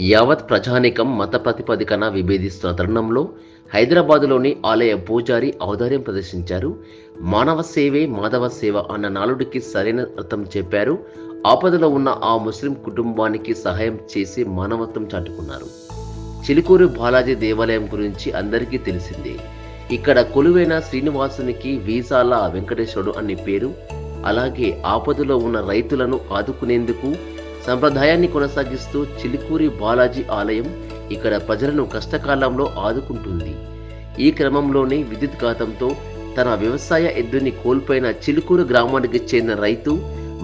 యావత్ ప్రజానీకం మత ప్రాతిపదికన విభేదిస్తున్న తరుణంలో హైదరాబాదులోని ఆలయ పూజారి ఔదార్యం ప్రదర్శించారు. మానవ సేవే మాధవ సేవ అన్న నానుడికి సరైన అర్థం చెప్పారు. ఆపదలో ఉన్న ఆ ముస్లిం కుటుంబానికి సహాయం చేసి మానవత్వం చాటుకున్నారు. చిలుకూరు బాలాజీ దేవాలయం గురించి అందరికీ తెలిసిందే. ఇక్కడ కొలువైన శ్రీనివాసునికి వీసాల వెంకటేశ్వరుడు అని పేరు. అలాగే ఆపదలో ఉన్న రైతులను ఆదుకునేందుకు సంప్రదాయాన్ని కొనసాగిస్తూ చిలుకూరి బాలాజీ ఆలయం ఇక్కడ ప్రజలను కష్టకాలంలో ఆదుకుంటుంది. ఈ క్రమంలోనే విద్యుత్ ఘాతంతో తన వ్యవసాయ ఎద్దుని కోల్పోయిన చిలుకూరు గ్రామానికి చెందిన రైతు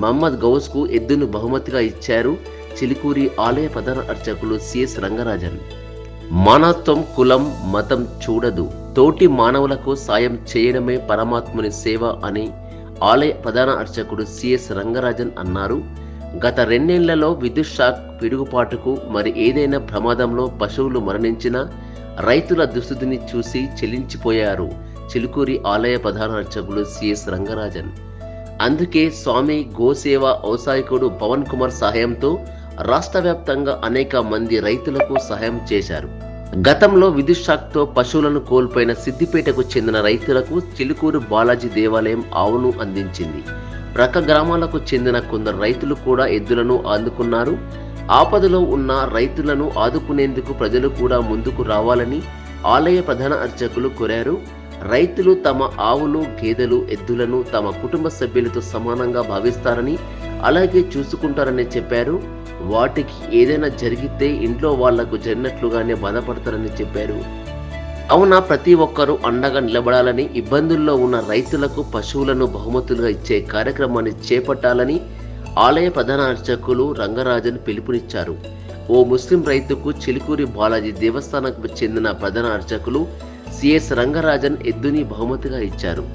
మహమ్మద్ గౌస్కు ఎద్దును బహుమతిగా ఇచ్చారు చిలుకూరి ఆలయ ప్రధాన అర్చకులు సిఎస్ రంగరాజన్. మానవత్వం కులం మతం చూడదు, తోటి మానవులకు సాయం చేయడమే పరమాత్ముని సేవ అని ఆలయ ప్రధాన అర్చకుడు సిఎస్ రంగరాజన్ అన్నారు. గత 2 నెలలలో విద్యుత్ షాక్ పిడుగుపాటుకు మరి ఏదైనా ప్రమాదంలో పశువులు మరణించిన రైతుల దుస్థితిని చూసి చెల్లించిపోయారు చిలుకూరి ఆలయ ప్రధాన అర్చకులు సిఎస్ రంగరాజన్. అందుకే స్వామి గోసేవ ఔసాయకుడు పవన్ కుమార్ సహాయంతో రాష్ట్ర వ్యాప్తంగా అనేక మంది రైతులకు సహాయం చేశారు. గతంలో విద్యుత్ షాక్తో పశువులను కోల్పోయిన సిద్దిపేటకు చెందిన రైతులకు చిలుకూరు బాలాజీ దేవాలయం ఆవును అందించింది. ప్రక్క గ్రామాలకు చెందిన కొందరు రైతులు కూడా ఎద్దులను ఆదుకున్నారు. ఆపదలో ఉన్న రైతులను ఆదుకునేందుకు ప్రజలు కూడా ముందుకు రావాలని ఆలయ ప్రధాన అర్చకులు కోరారు. రైతులు తమ ఆవులు గేదెలు ఎద్దులను తమ కుటుంబ సభ్యులతో సమానంగా భావిస్తారని అలాగే చూసుకుంటారని చెప్పారు. వాటికి ఏదైనా జరిగితే ఇంట్లో వాళ్లకు జరిగినట్లుగానే బాధపడతారని చెప్పారు. అవునా, ప్రతి ఒక్కరూ అండగా నిలబడాలని, ఇబ్బందుల్లో ఉన్న రైతులకు పశువులను బహుమతులుగా ఇచ్చే కార్యక్రమాన్ని చేపట్టాలని ఆలయ ప్రధాన అర్చకులు రంగరాజన్ పిలుపునిచ్చారు. ఓ ముస్లిం రైతుకు చిలుకూరి బాలాజీ దేవస్థానానికి చెందిన ప్రధాన అర్చకులు సిఎస్ రంగరాజన్ ఎద్దుని బహుమతిగా ఇచ్చారు.